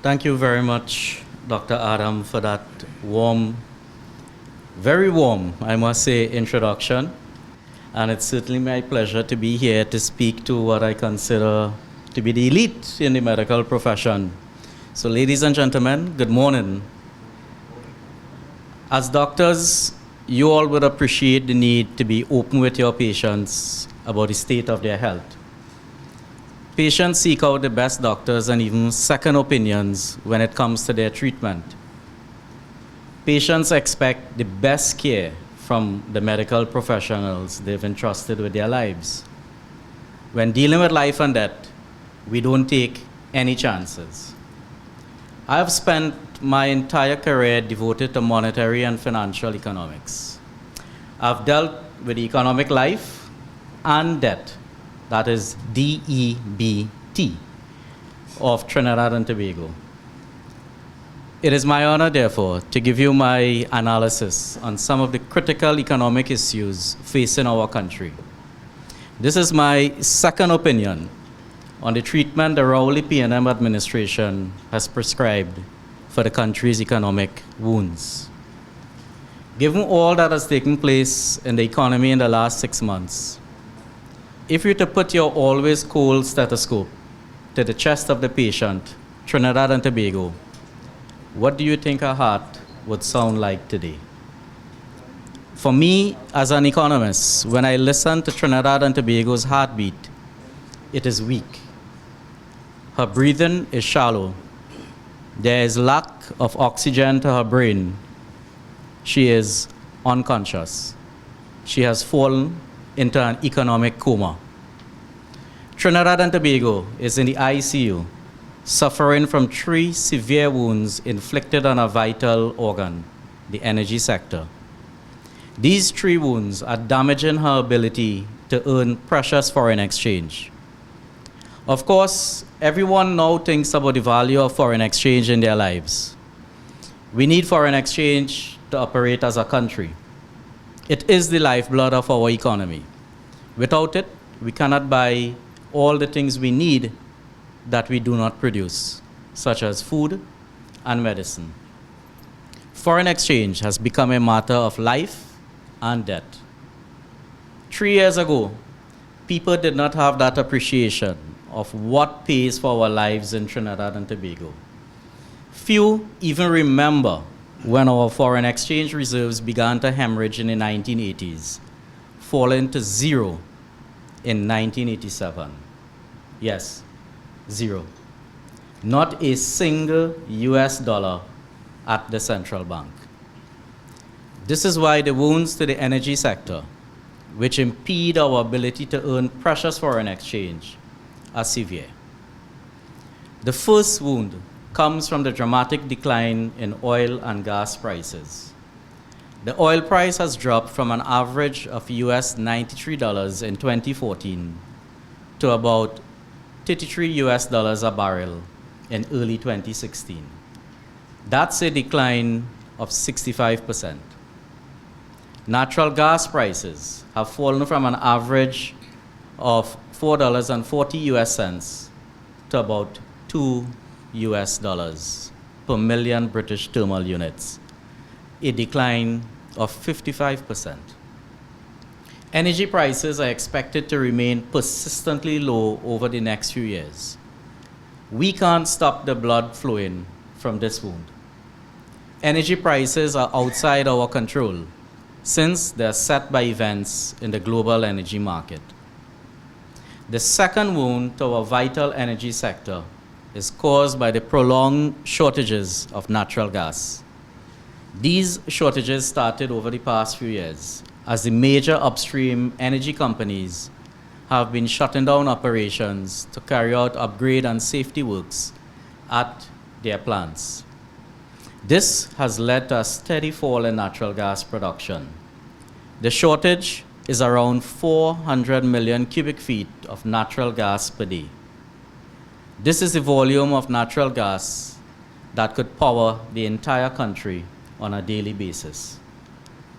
Thank you very much, Dr. Adam, for that warm, very warm, I must say, introduction. And it's certainly my pleasure to be here to speak to what I consider to be the elite in the medical profession. So, ladies and gentlemen, good morning. As doctors, you all would appreciate the need to be open with your patients about the state of their health. Patients seek out the best doctors and even second opinions when it comes to their treatment. Patients expect the best care from the medical professionals they've entrusted with their lives. When dealing with life and death, we don't take any chances. I have spent my entire career devoted to monetary and financial economics. I've dealt with economic life and death, that is DEBT, of Trinidad and Tobago. It is my honor, therefore, to give you my analysis on some of the critical economic issues facing our country. This is my second opinion on the treatment the Rowley PNM administration has prescribed for the country's economic wounds. Given all that has taken place in the economy in the last 6 months, if you were to put your always cold stethoscope to the chest of the patient, Trinidad and Tobago, what do you think her heart would sound like today? For me, as an economist, when I listen to Trinidad and Tobago's heartbeat, it is weak. Her breathing is shallow. There is lack of oxygen to her brain. She is unconscious. She has fallen into an economic coma. Trinidad and Tobago is in the ICU, suffering from 3 severe wounds inflicted on a vital organ, the energy sector. These 3 wounds are damaging her ability to earn precious foreign exchange. Of course, everyone now thinks about the value of foreign exchange in their lives. We need foreign exchange to operate as a country. It is the lifeblood of our economy. Without it, we cannot buy all the things we need that we do not produce, such as food and medicine. Foreign exchange has become a matter of life and death. 3 years ago, people did not have that appreciation of what pays for our lives in Trinidad and Tobago. Few even remember when our foreign exchange reserves began to hemorrhage in the 1980s, falling to 0 in 1987. Yes, 0. Not a single US dollar at the central bank. This is why the wounds to the energy sector, which impede our ability to earn precious foreign exchange, are severe. The first wound comes from the dramatic decline in oil and gas prices. The oil price has dropped from an average of US $93 in 2014 to about $33 a barrel in early 2016. That's a decline of 65%. Natural gas prices have fallen from an average of $4.40 to about $2 per million British thermal units, a decline of 55%. Energy prices are expected to remain persistently low over the next few years. We can't stop the blood flowing from this wound. Energy prices are outside our control since they're set by events in the global energy market. The second wound to our vital energy sector is caused by the prolonged shortages of natural gas. These shortages started over the past few years as the major upstream energy companies have been shutting down operations to carry out upgrade and safety works at their plants. This has led to a steady fall in natural gas production. The shortage is around 400 million cubic feet of natural gas per day. This is the volume of natural gas that could power the entire country on a daily basis.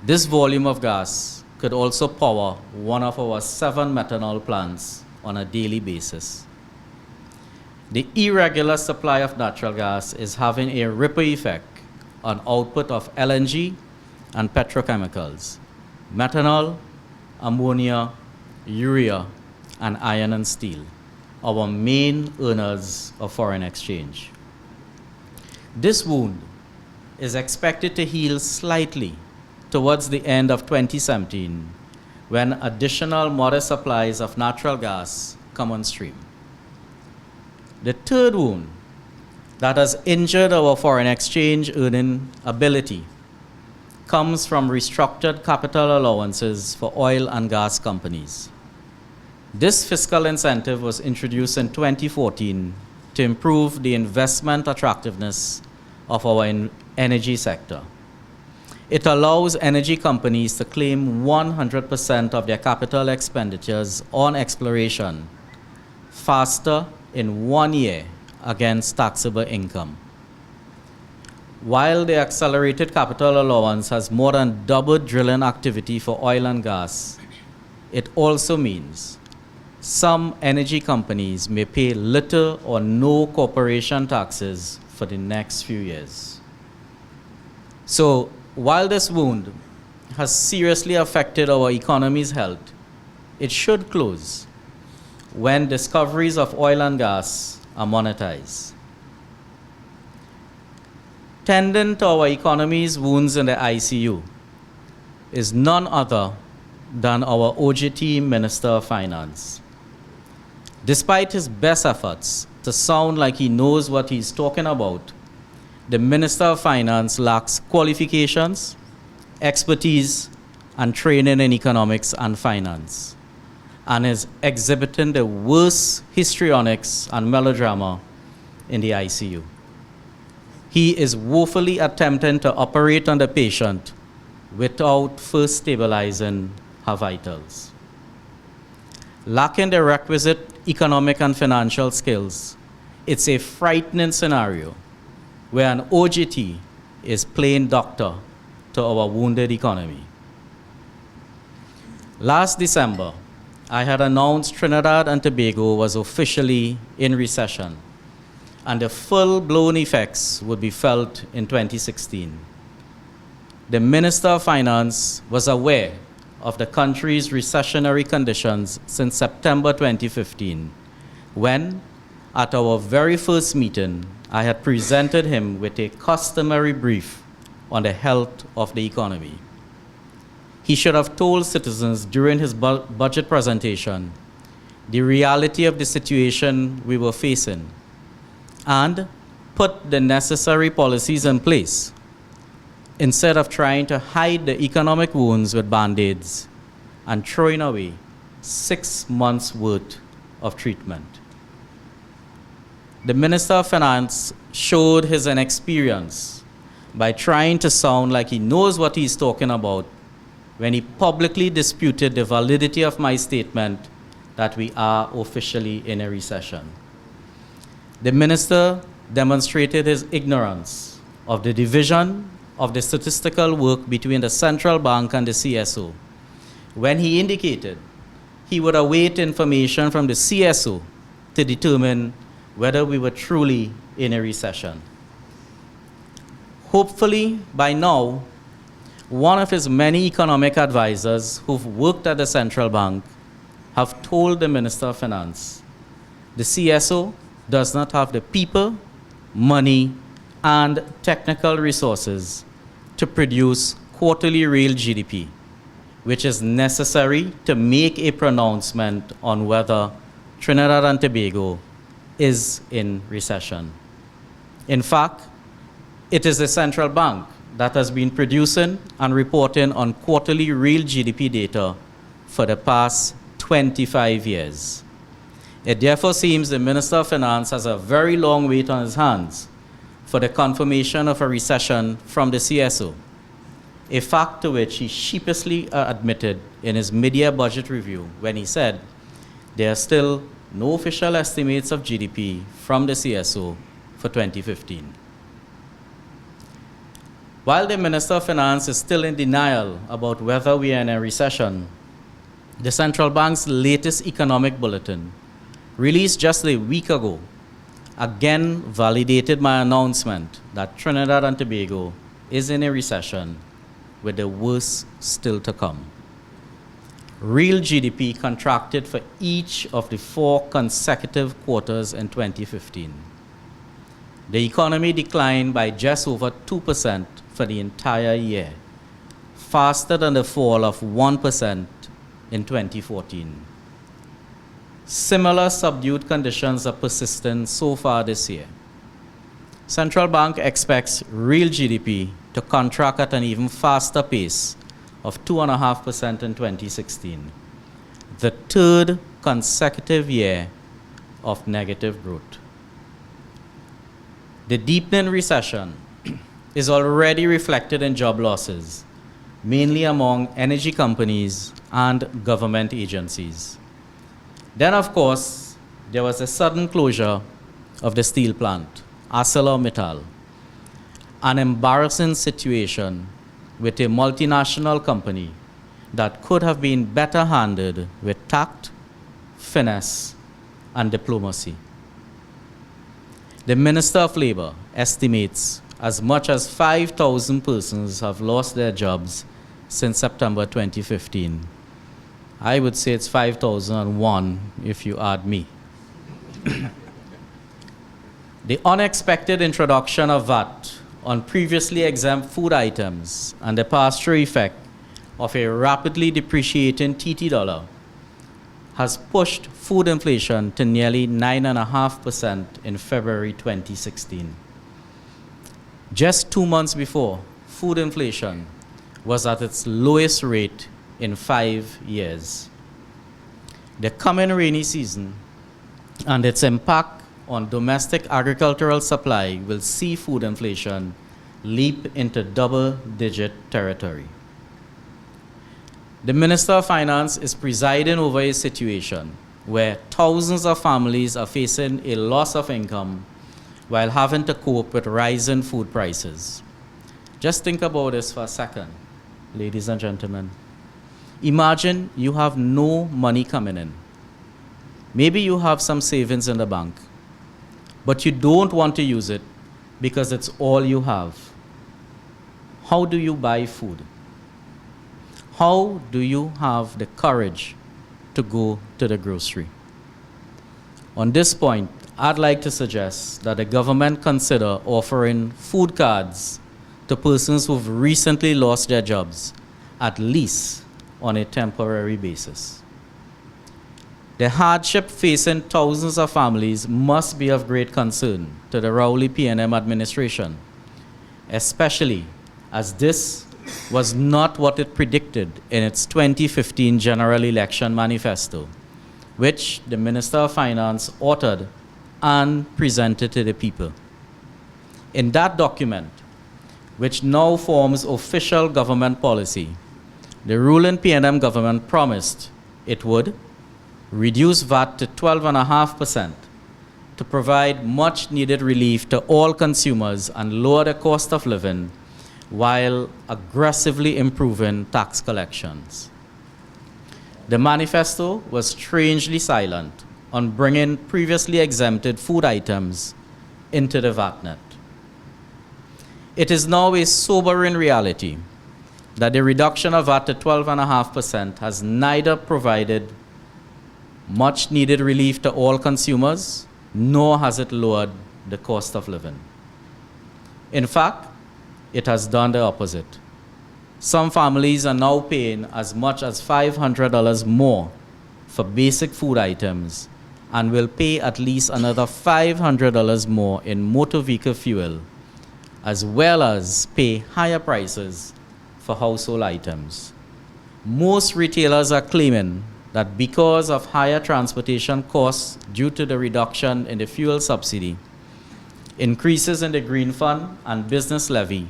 This volume of gas could also power one of our 7 methanol plants on a daily basis. The irregular supply of natural gas is having a ripple effect on output of LNG and petrochemicals, methanol, ammonia, urea, and iron and steel, our main earners of foreign exchange. This wound is expected to heal slightly towards the end of 2017 when additional modest supplies of natural gas come on stream. The third wound that has injured our foreign exchange earning ability comes from restructured capital allowances for oil and gas companies. This fiscal incentive was introduced in 2014 to improve the investment attractiveness of our energy sector. It allows energy companies to claim 100% of their capital expenditures on exploration faster in 1 year against taxable income. While the accelerated capital allowance has more than doubled drilling activity for oil and gas, it also means some energy companies may pay little or no corporation taxes for the next few years. So, while this wound has seriously affected our economy's health, it should close when discoveries of oil and gas are monetized. Tending to our economy's wounds in the ICU is none other than our OJT Minister of Finance. Despite his best efforts to sound like he knows what he's talking about, the Minister of Finance lacks qualifications, expertise, and training in economics and finance, and is exhibiting the worst histrionics and melodrama in the ICU. He is woefully attempting to operate on the patient without first stabilizing her vitals. Lacking the requisite economic and financial skills, it's a frightening scenario where an OJT is playing doctor to our wounded economy. Last December, I had announced Trinidad and Tobago was officially in recession, and the full-blown effects would be felt in 2016. The Minister of Finance was aware of the country's recessionary conditions since September 2015, when, at our very first meeting, I had presented him with a customary brief on the health of the economy. He should have told citizens during his budget presentation the reality of the situation we were facing and put the necessary policies in place instead of trying to hide the economic wounds with Band-Aids and throwing away 6 months' worth of treatment. The Minister of Finance showed his inexperience by trying to sound like he knows what he's talking about when he publicly disputed the validity of my statement that we are officially in a recession. The minister demonstrated his ignorance of the division of the statistical work between the central bank and the CSO when he indicated he would await information from the CSO to determine whether we were truly in a recession. Hopefully, by now, one of his many economic advisors who've worked at the central bank have told the Minister of Finance the CSO does not have the people, money, and technical resources to produce quarterly real GDP, which is necessary to make a pronouncement on whether Trinidad and Tobago is in recession. In fact, it is the central bank that has been producing and reporting on quarterly real GDP data for the past 25 years. It therefore seems the Minister of Finance has a very long wait on his hands for the confirmation of a recession from the CSO, a fact to which he sheepishly admitted in his mid-year budget review when he said there are still no official estimates of GDP from the CSO for 2015. While the Minister of Finance is still in denial about whether we are in a recession, the central bank's latest economic bulletin, released just a week ago, again validated my announcement that Trinidad and Tobago is in a recession with the worst still to come. Real GDP contracted for each of the 4 consecutive quarters in 2015. The economy declined by just over 2% for the entire year, faster than the fall of 1% in 2014. Similar subdued conditions are persistent so far this year. Central Bank expects real GDP to contract at an even faster pace of 2.5% in 2016, the 3rd consecutive year of negative growth. The deepening recession is already reflected in job losses, mainly among energy companies and government agencies. Then, of course, there was a sudden closure of the steel plant, ArcelorMittal, an embarrassing situation with a multinational company that could have been better handled with tact, finesse, and diplomacy. The Minister of Labor estimates as much as 5,000 persons have lost their jobs since September 2015. I would say it's 5,001 if you add me. The unexpected introduction of VAT on previously exempt food items and the pass-through effect of a rapidly depreciating TT dollar has pushed food inflation to nearly 9.5% in February 2016. Just 2 months before, food inflation was at its lowest rate in 5 years. The coming rainy season and its impact on domestic agricultural supply will see food inflation leap into double-digit territory. The Minister of Finance is presiding over a situation where thousands of families are facing a loss of income while having to cope with rising food prices. Just think about this for a second, ladies and gentlemen. Imagine you have no money coming in. Maybe you have some savings in the bank, but you don't want to use it because it's all you have. How do you buy food? How do you have the courage to go to the grocery? On this point, I'd like to suggest that the government consider offering food cards to persons who've recently lost their jobs, at least on a temporary basis. The hardship facing thousands of families must be of great concern to the Rowley PNM administration, especially as this was not what it predicted in its 2015 general election manifesto, which the Minister of Finance authored and presented to the people. In that document, which now forms official government policy, the ruling PNM government promised it would reduce VAT to 12.5% to provide much needed relief to all consumers and lower the cost of living while aggressively improving tax collections. The manifesto was strangely silent on bringing previously exempted food items into the VAT net. It is now a sobering reality that the reduction of VAT to 12.5% has neither provided much needed relief to all consumers, nor has it lowered the cost of living. In fact, it has done the opposite. Some families are now paying as much as $500 more for basic food items and will pay at least another $500 more in motor vehicle fuel, as well as pay higher prices for household items. Most retailers are claiming that because of higher transportation costs due to the reduction in the fuel subsidy, increases in the Green Fund and business levy,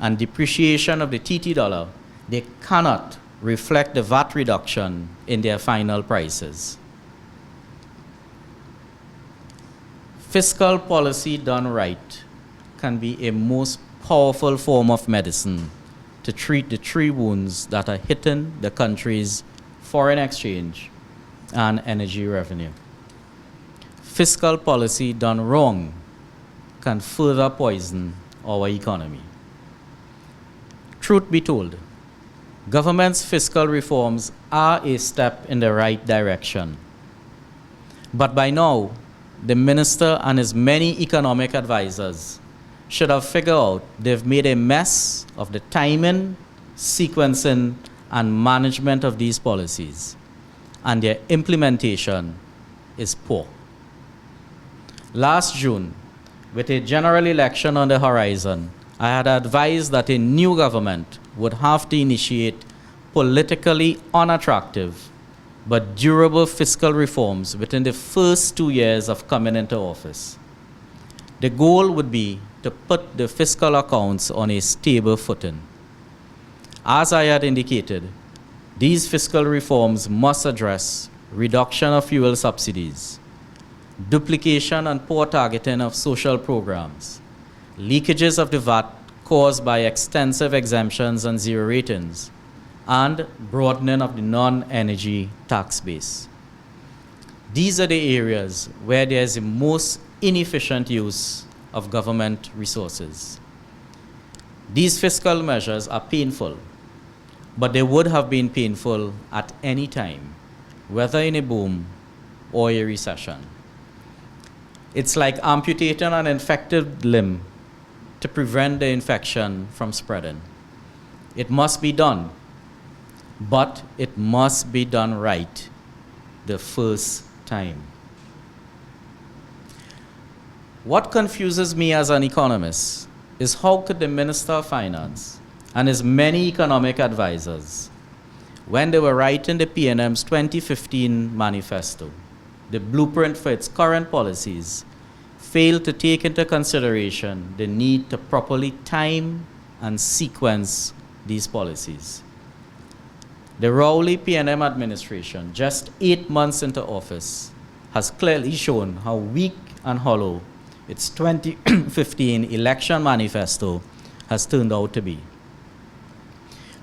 and depreciation of the TT dollar, they cannot reflect the VAT reduction in their final prices. Fiscal policy done right can be a most powerful form of medicine to treat the 3 wounds that are hitting the country's foreign exchange and energy revenue. fiscal policy done wrong can further poison our economy. Truth be told, government's fiscal reforms are a step in the right direction. But by now, the minister and his many economic advisors should have figured out they've made a mess of the timing, sequencing, and management of these policies, and their implementation is poor. Last June, with a general election on the horizon, I had advised that a new government would have to initiate politically unattractive but durable fiscal reforms within the first 2 years of coming into office. The goal would be to put the fiscal accounts on a stable footing. As I had indicated, these fiscal reforms must address reduction of fuel subsidies, duplication and poor targeting of social programs, leakages of the VAT caused by extensive exemptions and zero ratings, and broadening of the non-energy tax base. These are the areas where there is the most inefficient use of government resources. These fiscal measures are painful, but they would have been painful at any time, whether in a boom or a recession. It's like amputating an infected limb to prevent the infection from spreading. It must be done, but it must be done right the first time. What confuses me as an economist is how could the Minister of Finance and his many economic advisors, when they were writing the PNM's 2015 manifesto, the blueprint for its current policies, failed to take into consideration the need to properly time and sequence these policies. The Rowley PNM administration, just 8 months into office, has clearly shown how weak and hollow its 2015 election manifesto has turned out to be.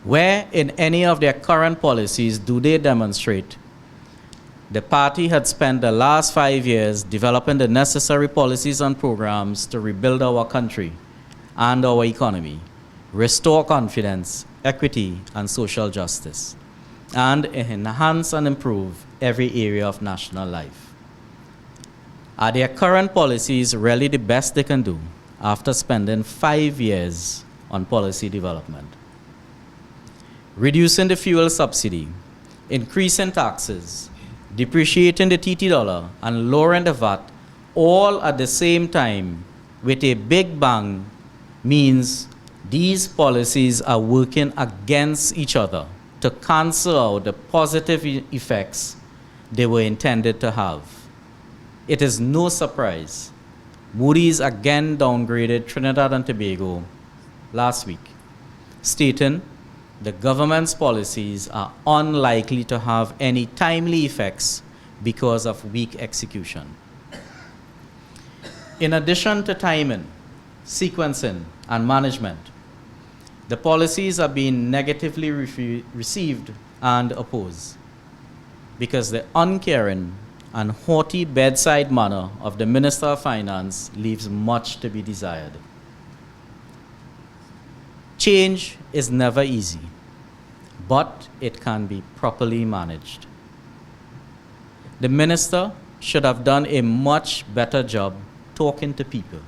Where in any of their current policies do they demonstrate the party had spent the last 5 years developing the necessary policies and programs to rebuild our country and our economy, restore confidence, equity, and social justice, and enhance and improve every area of national life? Are their current policies really the best they can do after spending 5 years on policy development? Reducing the fuel subsidy, increasing taxes, depreciating the TT dollar, and lowering the VAT all at the same time with a big bang means these policies are working against each other to cancel out the positive effects they were intended to have. It is no surprise Moody's again downgraded Trinidad and Tobago last week, stating the government's policies are unlikely to have any timely effects because of weak execution. In addition to timing, sequencing, and management, the policies are being negatively received and opposed because the uncaring and haughty bedside manner of the Minister of Finance leaves much to be desired. Change is never easy, but it can be properly managed. The minister should have done a much better job talking to people,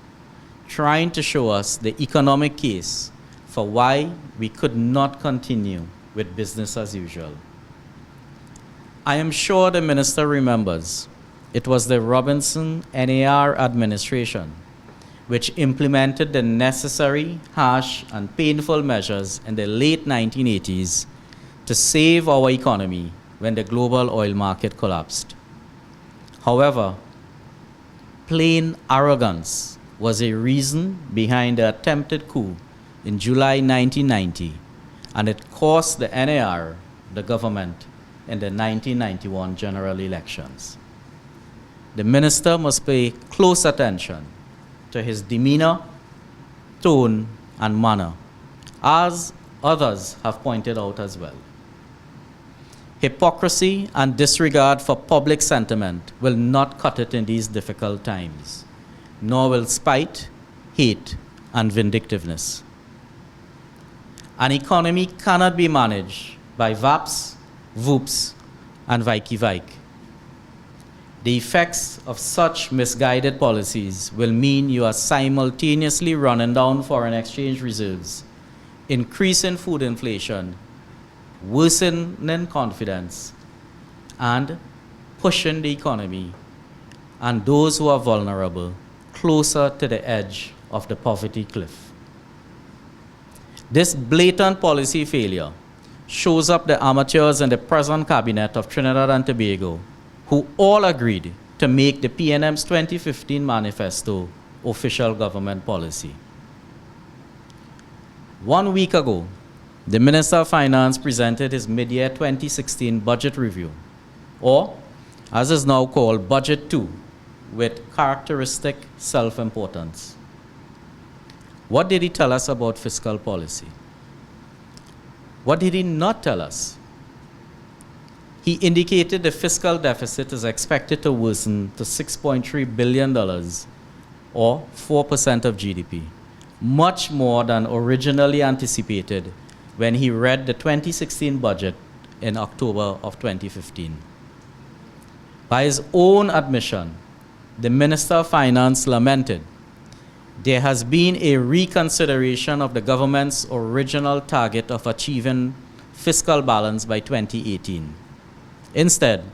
trying to show us the economic case for why we could not continue with business as usual. I am sure the minister remembers it was the Robinson NAR administration which implemented the necessary, harsh, and painful measures in the late 1980s to save our economy when the global oil market collapsed. However, plain arrogance was a reason behind the attempted coup in July 1990, and it cost the NAR the government in the 1991 general elections. The minister must pay close attention to his demeanor, tone, and manner, as others have pointed out as well. Hypocrisy and disregard for public sentiment will not cut it in these difficult times, nor will spite, hate, and vindictiveness. An economy cannot be managed by VAPs, VOOPs, and Vike. The effects of such misguided policies will mean you are simultaneously running down foreign exchange reserves, increasing food inflation, worsening confidence, and pushing the economy and those who are vulnerable closer to the edge of the poverty cliff. This blatant policy failure shows up the amateurs in the present cabinet of Trinidad and Tobago, who all agreed to make the PNM's 2015 manifesto official government policy. 1 week ago, the Minister of Finance presented his mid-year 2016 budget review, or as is now called Budget 2, with characteristic self-importance. What did he tell us about fiscal policy? What did he not tell us? He indicated the fiscal deficit is expected to worsen to $6.3 billion, or 4% of GDP, much more than originally anticipated when he read the 2016 budget in October of 2015. By his own admission, the Minister of Finance lamented there has been a reconsideration of the government's original target of achieving fiscal balance by 2018. Instead,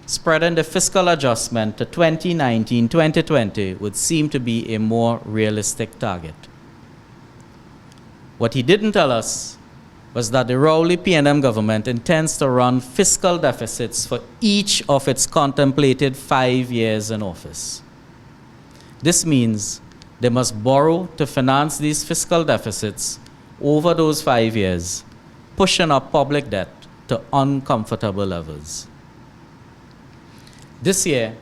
spreading the fiscal adjustment to 2019-2020 would seem to be a more realistic target. What he didn't tell us was that the Rowley PNM government intends to run fiscal deficits for each of its contemplated 5 years in office. This means they must borrow to finance these fiscal deficits over those 5 years, pushing up public debt to uncomfortable levels. This year,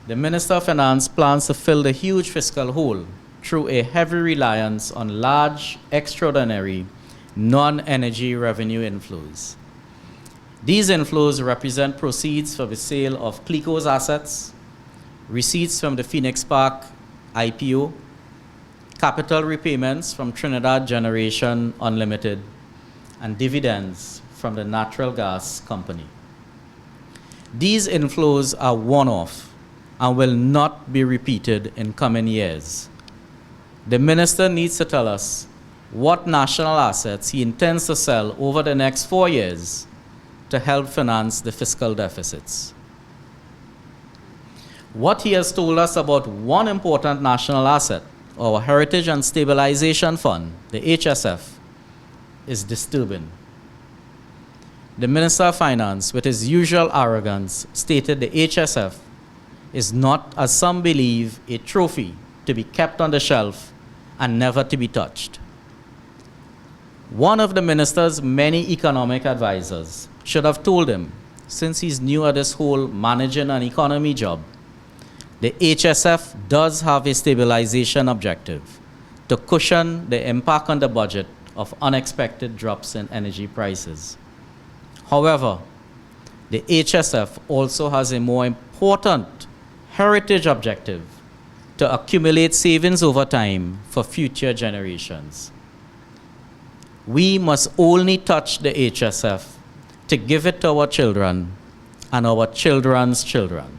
the Minister of Finance plans to fill the huge fiscal hole through a heavy reliance on large, extraordinary, non-energy revenue inflows. These inflows represent proceeds for the sale of Clico's assets, receipts from the Phoenix Park IPO, capital repayments from Trinidad Generation Unlimited, and dividends from the natural gas company. These inflows are one-off and will not be repeated in coming years. The minister needs to tell us what national assets he intends to sell over the next 4 years to help finance the fiscal deficits. What he has told us about one important national asset, our Heritage and Stabilization Fund, the HSF, is disturbing. The Minister of Finance, with his usual arrogance, stated the HSF is not, as some believe, a trophy to be kept on the shelf and never to be touched. One of the minister's many economic advisors should have told him, since he's new at this whole managing an economy job, the HSF does have a stabilization objective to cushion the impact on the budget of unexpected drops in energy prices. However, the HSF also has a more important heritage objective to accumulate savings over time for future generations. We must only touch the HSF to give it to our children and our children's children.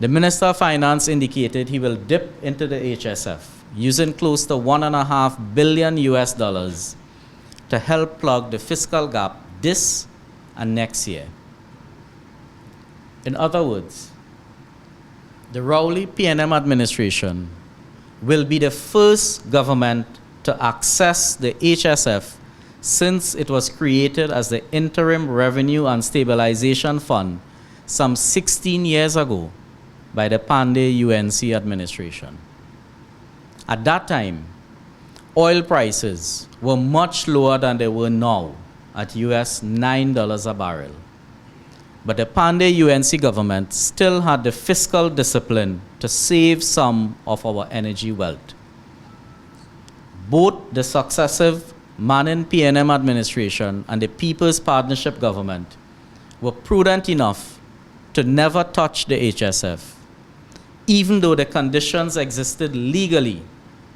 The Minister of Finance indicated he will dip into the HSF using close to $1.5 billion to help plug the fiscal gap this and next year. In other words, the Rowley PNM administration will be the first government to access the HSF since it was created as the Interim Revenue and Stabilization Fund some 16 years ago by the Pandey UNC administration. At that time, oil prices were much lower than they were now at US $9 a barrel. But the Pandey UNC government still had the fiscal discipline to save some of our energy wealth. Both the successive Manning PNM administration and the People's Partnership Government were prudent enough to never touch the HSF, even though the conditions existed legally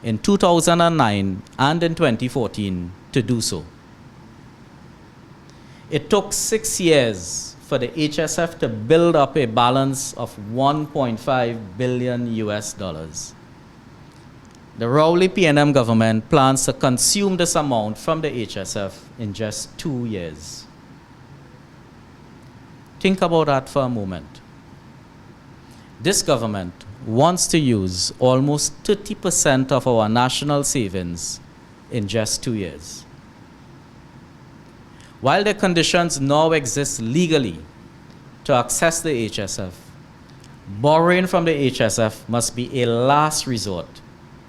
in 2009 and in 2014 to do so. It took 6 years for the HSF to build up a balance of $1.5 billion US. The Rowley PNM government plans to consume this amount from the HSF in just 2 years. Think about that for a moment. This government wants to use almost 30% of our national savings in just 2 years. While the conditions now exist legally to access the HSF, borrowing from the HSF must be a last resort,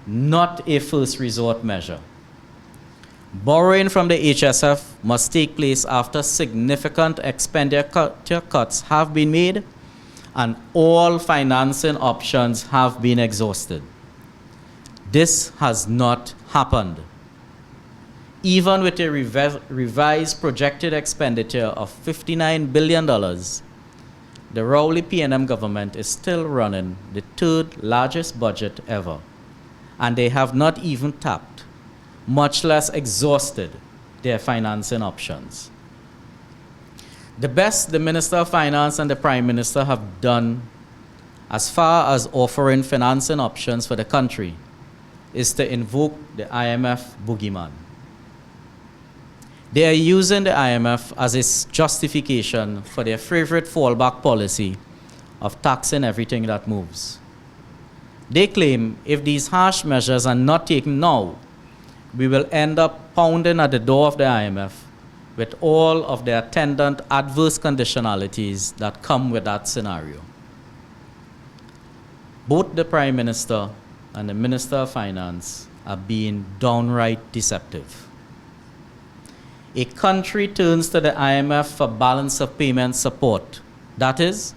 not a first resort measure. Borrowing from the HSF must take place after significant expenditure cuts have been made and all financing options have been exhausted. This has not happened. Even with a revised projected expenditure of $59 billion, the Rowley PNM government is still running the third largest budget ever, and they have not even tapped, much less exhausted, their financing options. The best the Minister of Finance and the Prime Minister have done as far as offering financing options for the country is to invoke the IMF boogeyman. They are using the IMF as a justification for their favorite fallback policy of taxing everything that moves. They claim if these harsh measures are not taken now, we will end up pounding at the door of the IMF with all of the attendant adverse conditionalities that come with that scenario. Both the Prime Minister and the Minister of Finance are being downright deceptive. A country turns to the IMF for balance of payment support. That is,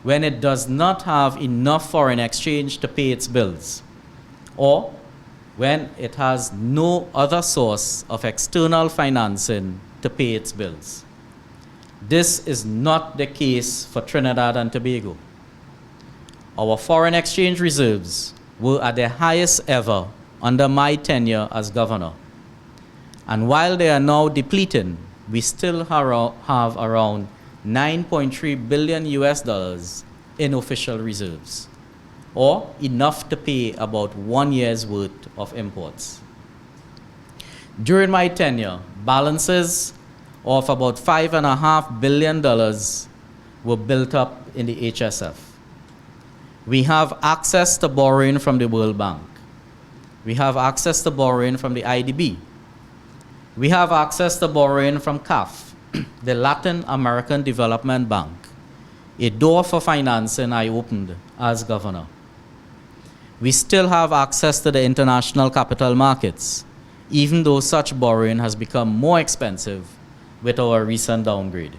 when it does not have enough foreign exchange to pay its bills, or when it has no other source of external financing to pay its bills. This is not the case for Trinidad and Tobago. Our foreign exchange reserves were at their highest ever under my tenure as governor. And while they are now depleting, we still have around $9.3 billion US in official reserves, or enough to pay about 1 year's worth of imports. During my tenure, balances of about $5.5 billion were built up in the HSF. We have access to borrowing from the World Bank. We have access to borrowing from the IDB. We have access to borrowing from CAF, the Latin American Development Bank, a door for financing I opened as governor. We still have access to the international capital markets, even though such borrowing has become more expensive with our recent downgrade.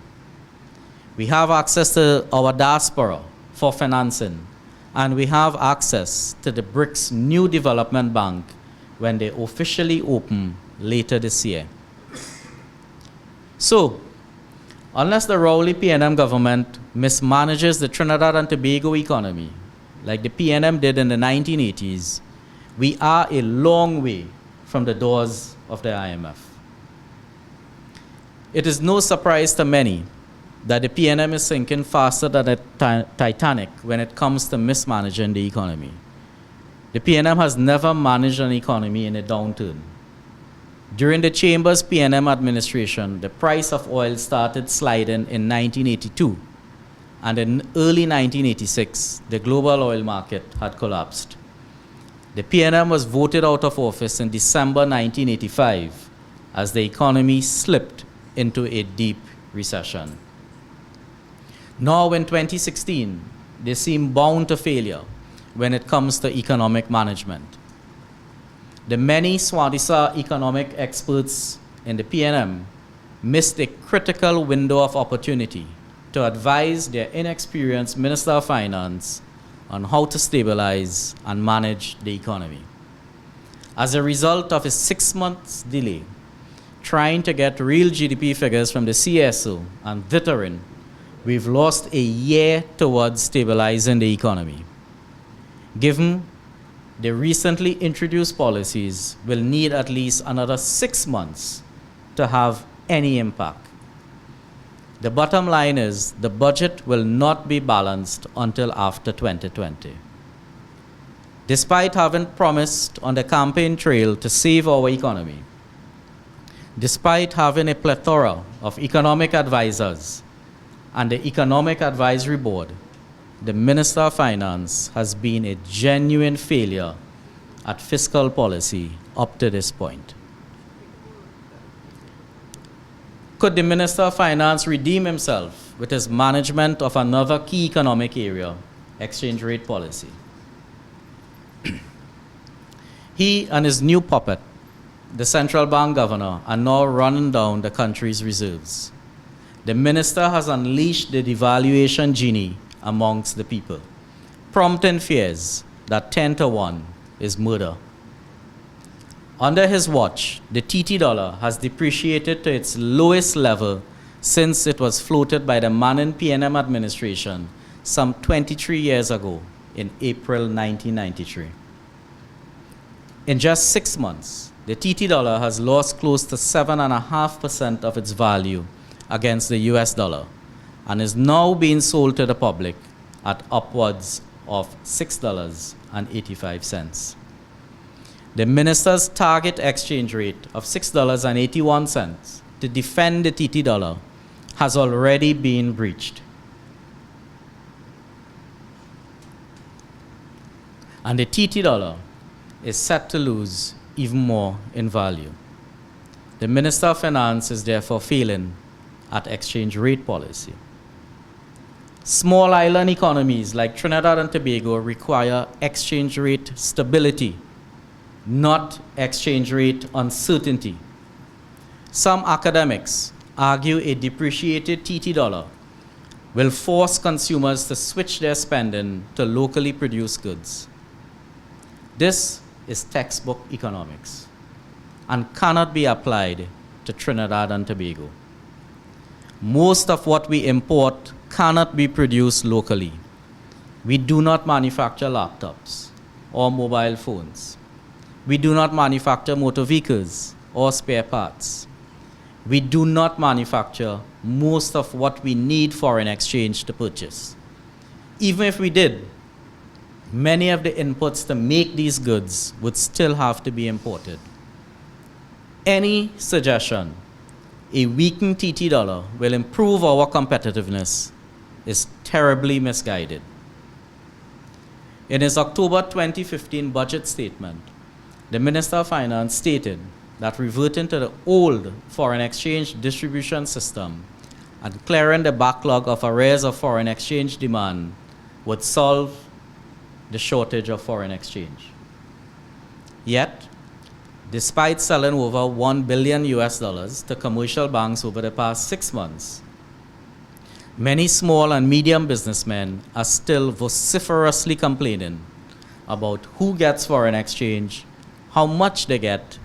We have access to our diaspora for financing, and we have access to the BRICS New Development Bank when they officially open later this year. So, unless the Rowley PNM government mismanages the Trinidad and Tobago economy, like the PNM did in the 1980s, we are a long way from the doors of the IMF. It is no surprise to many that the PNM is sinking faster than the Titanic when it comes to mismanaging the economy. The PNM has never managed an economy in a downturn. During the Chamber's PNM administration, the price of oil started sliding in 1982, and in early 1986, the global oil market had collapsed. The PNM was voted out of office in December 1985 as the economy slipped into a deep recession. Now in 2016, they seem bound to failure when it comes to economic management. The many Swadisa economic experts in the PNM missed a critical window of opportunity to advise their inexperienced Minister of Finance on how to stabilize and manage the economy. As a result of a 6 months delay, trying to get real GDP figures from the CSO and Vitorin, we've lost a year towards stabilizing the economy. Given the recently introduced policies will need at least another 6 months to have any impact. The bottom line is the budget will not be balanced until after 2020. Despite having promised on the campaign trail to save our economy, despite having a plethora of economic advisors and the Economic Advisory Board, the Minister of Finance has been a genuine failure at fiscal policy up to this point. Could the Minister of Finance redeem himself with his management of another key economic area, exchange rate policy? He and his new puppet, the central bank governor, are now running down the country's reserves. The minister has unleashed the devaluation genie amongst the people, prompting fears that 10 to 1 is murder. Under his watch, the TT dollar has depreciated to its lowest level since it was floated by the Manning PNM administration some 23 years ago in April 1993. In just 6 months, the TT dollar has lost close to 7.5% of its value against the US dollar and is now being sold to the public at upwards of $6.85. The minister's target exchange rate of $6.81 to defend the TT dollar has already been breached. And the TT dollar is set to lose even more in value. The Minister of Finance is therefore failing at exchange rate policy. Small island economies like Trinidad and Tobago require exchange rate stability, not exchange rate uncertainty. Some academics argue a depreciated TT dollar will force consumers to switch their spending to locally produced goods. This is textbook economics and cannot be applied to Trinidad and Tobago. Most of what we import cannot be produced locally. We do not manufacture laptops or mobile phones. We do not manufacture motor vehicles or spare parts. We do not manufacture most of what we need foreign exchange to purchase. Even if we did, many of the inputs to make these goods would still have to be imported. Any suggestion a weakened TT dollar will improve our competitiveness is terribly misguided. In his October 2015 budget statement, the Minister of Finance stated that reverting to the old foreign exchange distribution system and clearing the backlog of arrears of foreign exchange demand would solve the shortage of foreign exchange. Yet, despite selling over $1 billion to commercial banks over the past 6 months, many small and medium businessmen are still vociferously complaining about who gets foreign exchange, how much they get,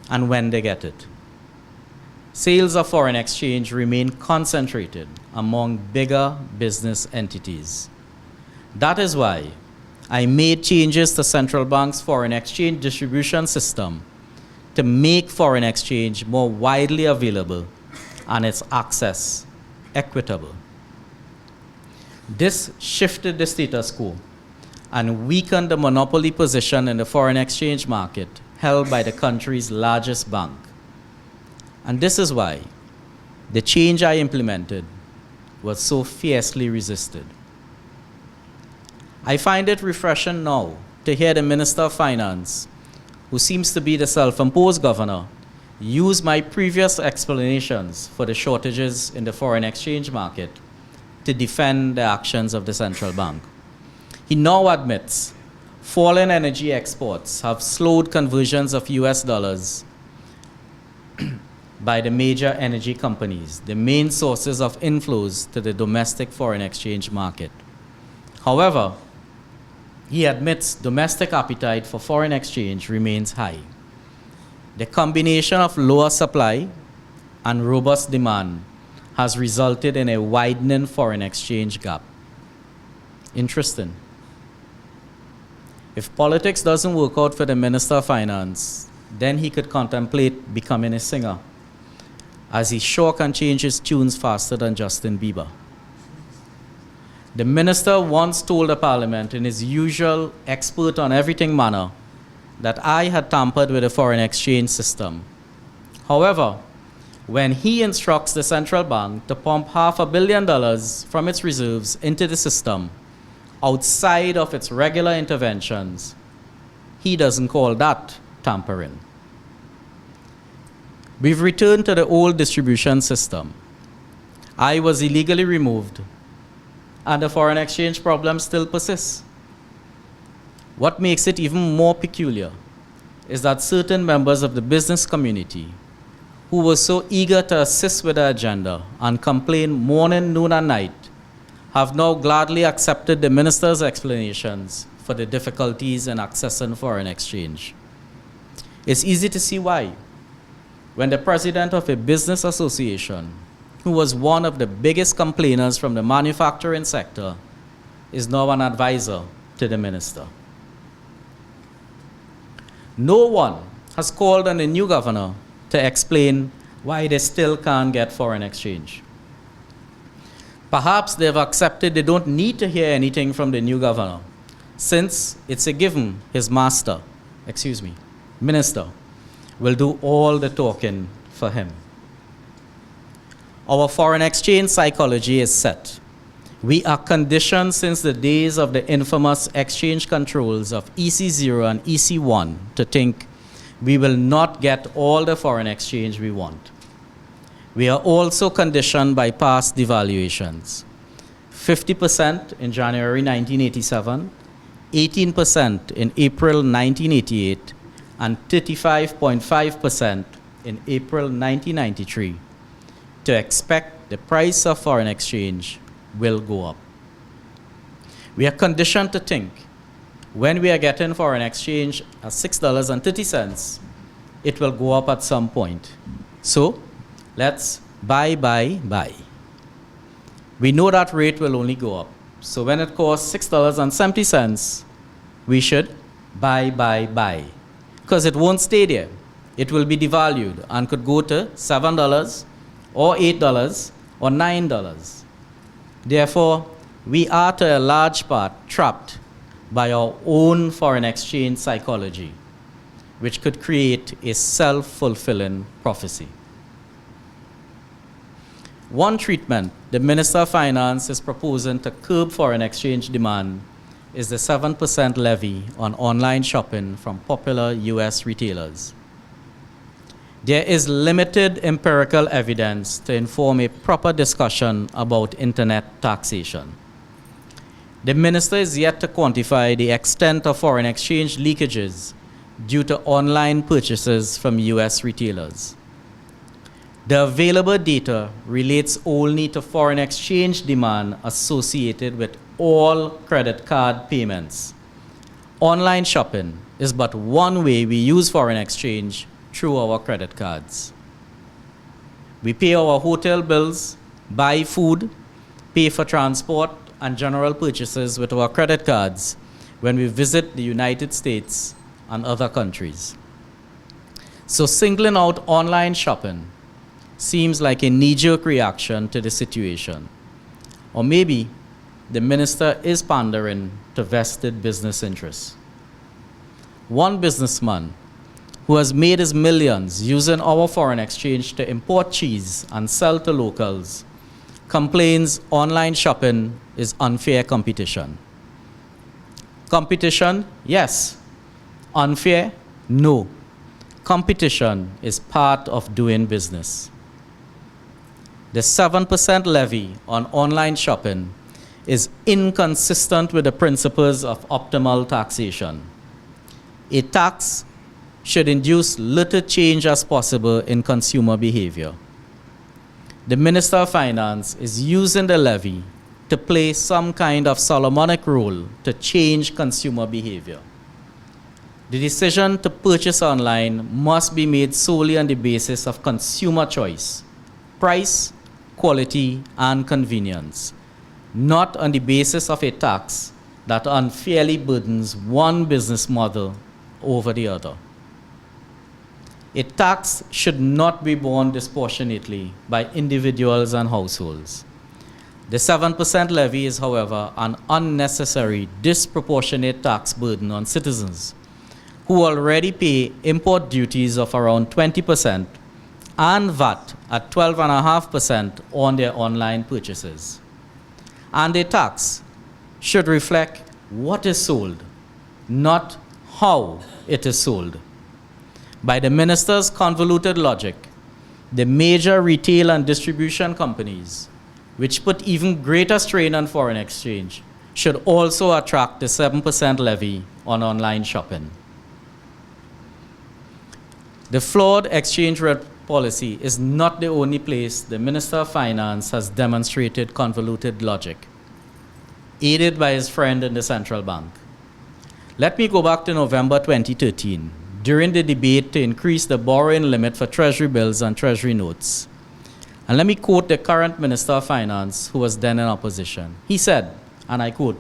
and when they get it. Sales of foreign exchange remain concentrated among bigger business entities. That is why I made changes to central bank's foreign exchange distribution system to make foreign exchange more widely available and its access equitable. This shifted the status quo and weakened the monopoly position in the foreign exchange market held by the country's largest bank. And this is why the change I implemented was so fiercely resisted. I find it refreshing now to hear the Minister of Finance, who seems to be the self-imposed governor, use my previous explanations for the shortages in the foreign exchange market to defend the actions of the central bank. He now admits falling energy exports have slowed conversions of US dollars by the major energy companies, the main sources of inflows to the domestic foreign exchange market. However, he admits domestic appetite for foreign exchange remains high. The combination of lower supply and robust demand has resulted in a widening foreign exchange gap. Interesting. If politics doesn't work out for the Minister of Finance, then he could contemplate becoming a singer, as he sure can change his tunes faster than Justin Bieber. The minister once told the parliament in his usual expert on everything manner that I had tampered with the foreign exchange system. However, when he instructs the central bank to pump $500 million from its reserves into the system outside of its regular interventions, he doesn't call that tampering. We've returned to the old distribution system. I was illegally removed, and the foreign exchange problem still persists. What makes it even more peculiar is that certain members of the business community who were so eager to assist with the agenda and complain morning, noon, and night have now gladly accepted the minister's explanations for the difficulties in accessing foreign exchange. It's easy to see why. When the president of a business association, who was one of the biggest complainers from the manufacturing sector, is now an advisor to the minister. No one has called on the new governor to explain why they still can't get foreign exchange. Perhaps they've accepted they don't need to hear anything from the new governor, since it's a given his minister, will do all the talking for him. Our foreign exchange psychology is set. We are conditioned since the days of the infamous exchange controls of EC0 and EC1 to think we will not get all the foreign exchange we want. We are also conditioned by past devaluations. 50% in January 1987, 18% in April 1988, and 35.5% in April 1993, to expect the price of foreign exchange will go up. We are conditioned to think when we are getting foreign exchange at $6.30, it will go up at some point. So let's buy. We know that rate will only go up. So when it costs $6.70, we should buy. Because it won't stay there. It will be devalued and could go to $7 or $8 or $9. Therefore, we are to a large part trapped by our own foreign exchange psychology, which could create a self-fulfilling prophecy. One treatment the Minister of Finance is proposing to curb foreign exchange demand is the 7% levy on online shopping from popular US retailers. There is limited empirical evidence to inform a proper discussion about internet taxation. The minister is yet to quantify the extent of foreign exchange leakages due to online purchases from US retailers. The available data relates only to foreign exchange demand associated with all credit card payments. Online shopping is but one way we use foreign exchange through our credit cards. We pay our hotel bills, buy food, pay for transport and general purchases with our credit cards when we visit the United States and other countries. So singling out online shopping seems like a knee-jerk reaction to the situation. Or maybe the minister is pandering to vested business interests. One businessman who has made his millions using our foreign exchange to import cheese and sell to locals complains online shopping is unfair competition. Competition, yes. Unfair, no. Competition is part of doing business. The 7% levy on online shopping is inconsistent with the principles of optimal taxation. A tax should induce little change as possible in consumer behavior. The Minister of Finance is using the levy to play some kind of Solomonic role to change consumer behavior. The decision to purchase online must be made solely on the basis of consumer choice price, quality, and convenience, not on the basis of a tax that unfairly burdens one business model over the other. A tax should not be borne disproportionately by individuals and households. The 7% levy is, however, an unnecessary, disproportionate tax burden on citizens who already pay import duties of around 20% and VAT at 12.5% on their online purchases. And a tax should reflect what is sold, not how it is sold. By the minister's convoluted logic, the major retail and distribution companies, which put even greater strain on foreign exchange, should also attract the 7% levy on online shopping. The flawed exchange rate policy is not the only place the Minister of Finance has demonstrated convoluted logic, aided by his friend in the central bank. Let me go back to November 2013, during the debate to increase the borrowing limit for Treasury bills and Treasury notes. And let me quote the current Minister of Finance, who was then in opposition. He said, and I quote,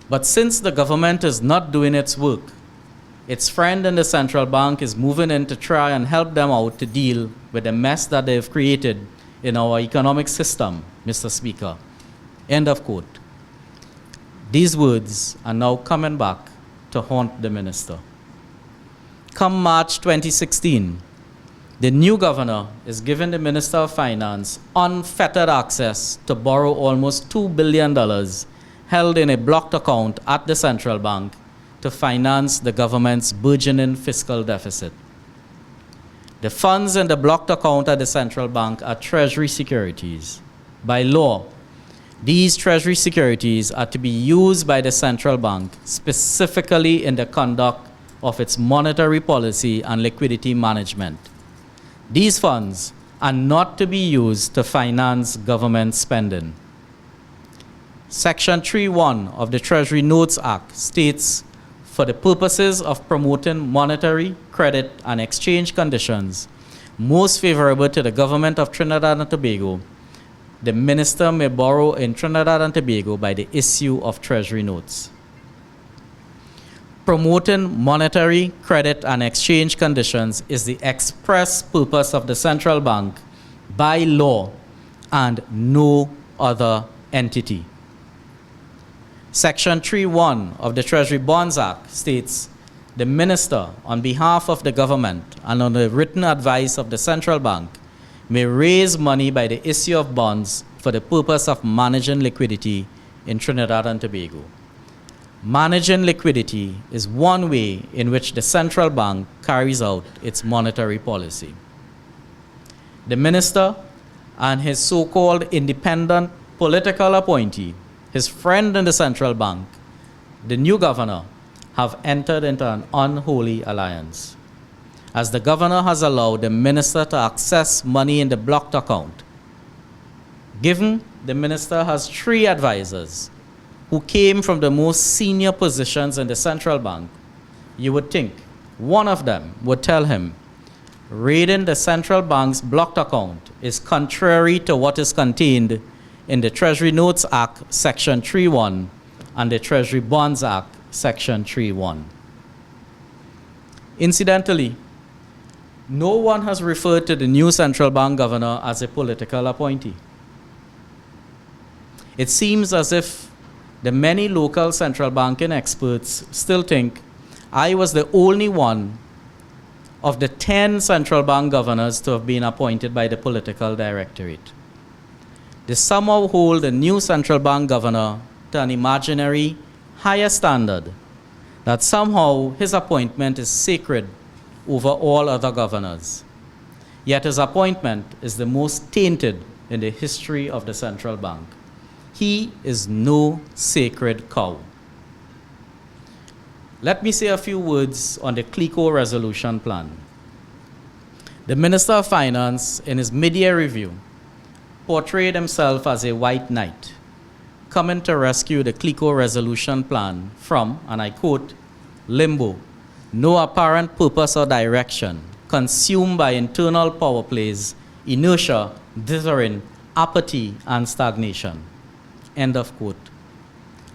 "But since the government is not doing its work, its friend in the central bank is moving in to try and help them out to deal with the mess that they've created in our economic system, Mr. Speaker." End of quote. These words are now coming back to haunt the minister. Come March 2016, the new governor is giving the Minister of Finance unfettered access to borrow almost $2 billion held in a blocked account at the central bank to finance the government's burgeoning fiscal deficit. The funds in the blocked account at the central bank are Treasury securities. By law, these Treasury securities are to be used by the central bank specifically in the conduct of its monetary policy and liquidity management. These funds are not to be used to finance government spending. Section 3.1 of the Treasury Notes Act states, for the purposes of promoting monetary, credit, and exchange conditions most favorable to the government of Trinidad and Tobago, the minister may borrow in Trinidad and Tobago by the issue of Treasury notes. Promoting monetary, credit, and exchange conditions is the express purpose of the central bank by law and no other entity. Section 3.1 of the Treasury Bonds Act states, the minister, on behalf of the government and on the written advice of the central bank, may raise money by the issue of bonds for the purpose of managing liquidity in Trinidad and Tobago. Managing liquidity is one way in which the central bank carries out its monetary policy. The minister and his so-called independent political appointee, his friend in the central bank, the new governor, have entered into an unholy alliance, as the governor has allowed the minister to access money in the blocked account. Given the minister has 3 advisors who came from the most senior positions in the central bank, you would think one of them would tell him, raiding the central bank's blocked account is contrary to what is contained in the Treasury Notes Act, Section 3.1, and the Treasury Bonds Act, Section 3.1. Incidentally, no one has referred to the new central bank governor as a political appointee. It seems as if the many local central banking experts still think I was the only one of the 10 central bank governors to have been appointed by the political directorate. They somehow hold the new central bank governor to an imaginary higher standard, that somehow his appointment is sacred over all other governors. Yet his appointment is the most tainted in the history of the central bank. He is no sacred cow. Let me say a few words on the CLICO resolution plan. The Minister of Finance, in his mid-year review, portrayed himself as a white knight, coming to rescue the CLICO resolution plan from, and I quote, limbo, no apparent purpose or direction, consumed by internal power plays inertia, dithering, apathy, and stagnation. End of quote.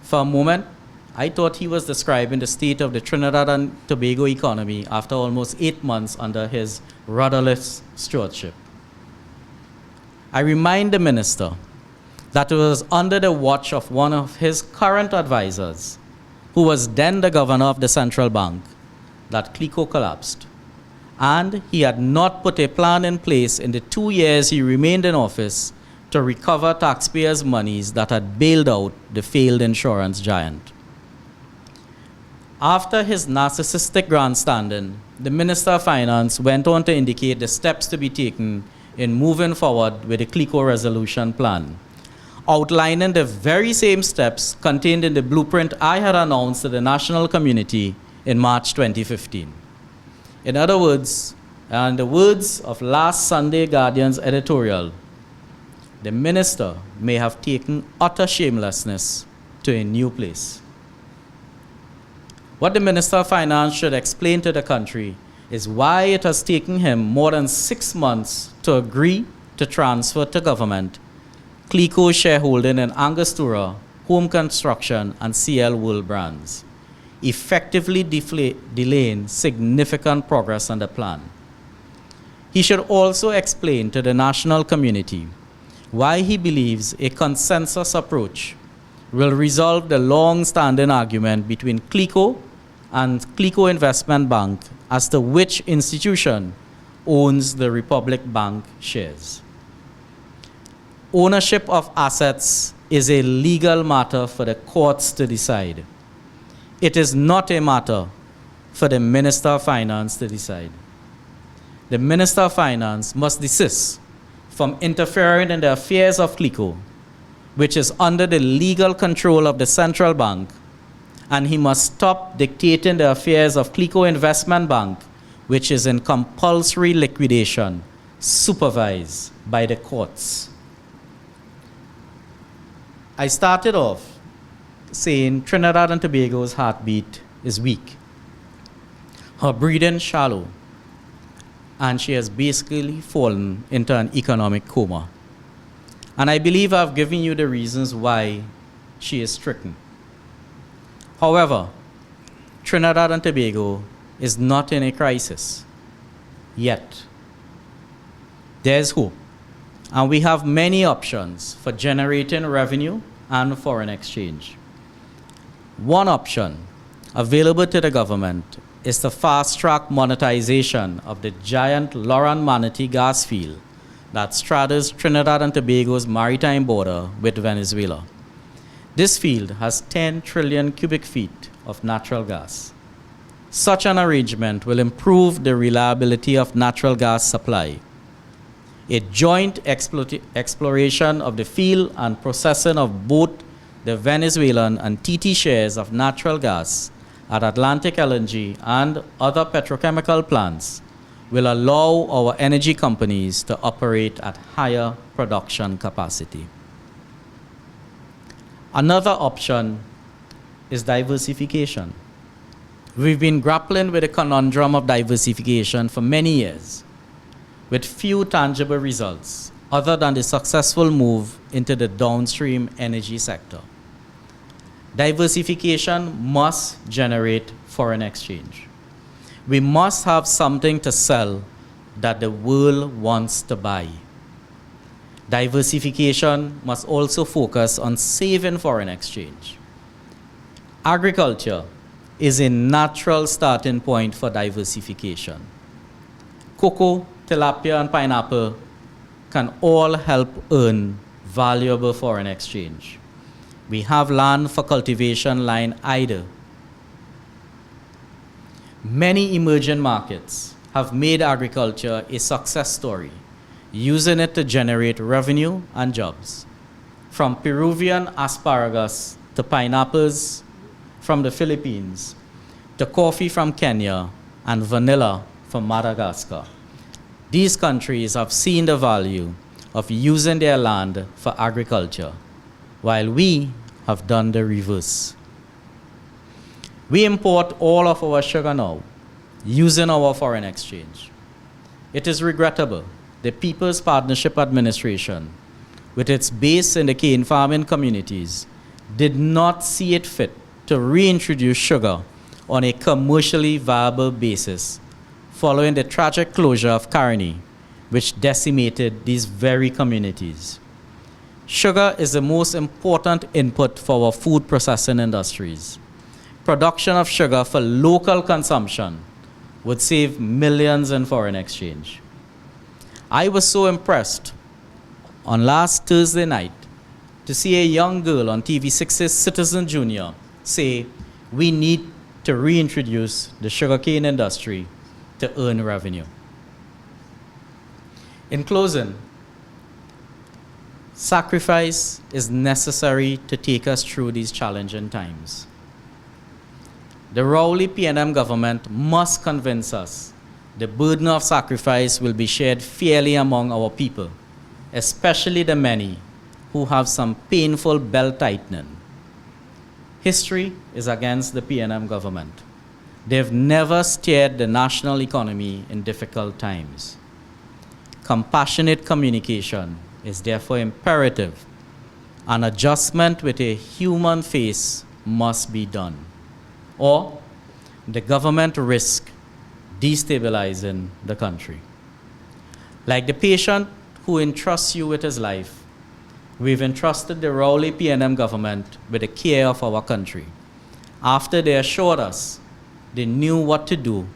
For a moment, I thought he was describing the state of the Trinidad and Tobago economy after almost 8 months under his rudderless stewardship. I remind the minister that it was under the watch of one of his current advisors, who was then the governor of the central bank, that CLICO collapsed. And he had not put a plan in place in the 2 years he remained in office to recover taxpayers' monies that had bailed out the failed insurance giant. After his narcissistic grandstanding, the Minister of Finance went on to indicate the steps to be taken in moving forward with the CLICO resolution plan, outlining the very same steps contained in the blueprint I had announced to the national community in March 2015. In other words, in the words of last Sunday Guardian's editorial, the minister may have taken utter shamelessness to a new place. What the Minister of Finance should explain to the country is why it has taken him more than 6 months to agree to transfer to government CLICO shareholding in Angostura, Home Construction, and CL World Brands, effectively delaying significant progress on the plan. He should also explain to the national community why he believes a consensus approach will resolve the long-standing argument between CLICO and CLICO Investment Bank as to which institution owns the Republic Bank shares. Ownership of assets is a legal matter for the courts to decide. It is not a matter for the Minister of Finance to decide. The Minister of Finance must desist from interfering in the affairs of CLICO, which is under the legal control of the central bank, and he must stop dictating the affairs of CLICO Investment Bank, which is in compulsory liquidation, supervised by the courts. I started off saying Trinidad and Tobago's heartbeat is weak, her breathing shallow, and she has basically fallen into an economic coma. And I believe I've given you the reasons why she is stricken. However, Trinidad and Tobago is not in a crisis yet. There's hope, and we have many options for generating revenue and foreign exchange. One option available to the government is the fast-track monetization of the giant Loran Manatee gas field that straddles Trinidad and Tobago's maritime border with Venezuela. This field has 10 trillion cubic feet of natural gas. Such an arrangement will improve the reliability of natural gas supply. A joint exploration of the field and processing of both the Venezuelan and TT shares of natural gas at Atlantic LNG and other petrochemical plants will allow our energy companies to operate at higher production capacity. Another option is diversification. We've been grappling with the conundrum of diversification for many years, with few tangible results other than the successful move into the downstream energy sector. Diversification must generate foreign exchange. We must have something to sell that the world wants to buy. Diversification must also focus on saving foreign exchange. Agriculture is a natural starting point for diversification. Cocoa, tilapia, and pineapple can all help earn valuable foreign exchange. We have land for cultivation lying idle. Many emerging markets have made agriculture a success story, using it to generate revenue and jobs. From Peruvian asparagus to pineapples from the Philippines, to coffee from Kenya and vanilla from Madagascar. These countries have seen the value of using their land for agriculture, while we have done the reverse. We import all of our sugar now, using our foreign exchange. It is regrettable the People's Partnership Administration, with its base in the cane farming communities, did not see it fit to reintroduce sugar on a commercially viable basis following the tragic closure of Caroni, which decimated these very communities. Sugar is the most important input for our food processing industries. Production of sugar for local consumption would save millions in foreign exchange. I was so impressed on last Thursday night to see a young girl on TV6's Citizen Junior say, we need to reintroduce the sugarcane industry to earn revenue. In closing, sacrifice is necessary to take us through these challenging times. The Rowley PNM government must convince us the burden of sacrifice will be shared fairly among our people, especially the many who have some painful belt tightening. History is against the PNM government. They've never steered the national economy in difficult times. Compassionate communication is therefore imperative. An adjustment with a human face must be done, or the government risks destabilizing the country. Like the patient who entrusts you with his life, we've entrusted the Rowley PNM government with the care of our country. After they assured us they knew what to do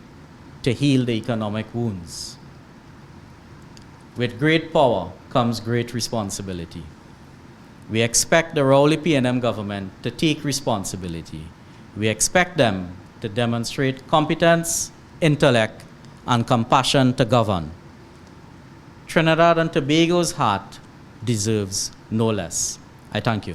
to heal the economic wounds. With great power comes great responsibility. We expect the Rowley PNM government to take responsibility. We expect them to demonstrate competence, intellect, and compassion to govern. Trinidad and Tobago's heart deserves no less. I thank you.